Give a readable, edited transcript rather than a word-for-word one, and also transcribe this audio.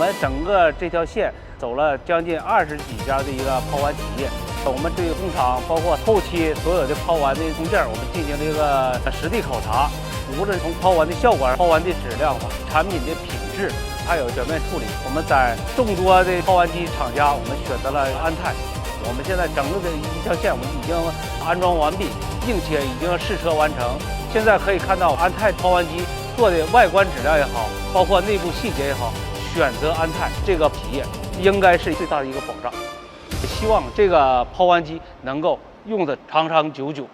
们整个这条线走了将近20几家的一个抛完企业，我们这个工厂包括后期所有的抛完的工件，我们进行了一个实地考察，无论从抛完的效果、抛完的质量、产品的品质，还有表面处理，我们在众多的抛完机厂家，我们选择了安泰。我们现在整个的一条线我们已经安装完毕，并且已经试车完成。现在可以看到安泰抛完机做的外观质量也好，包括内部细节也好，选择安泰这个企业应该是最大的一个保障。也希望这个抛完机能够用得长长久久。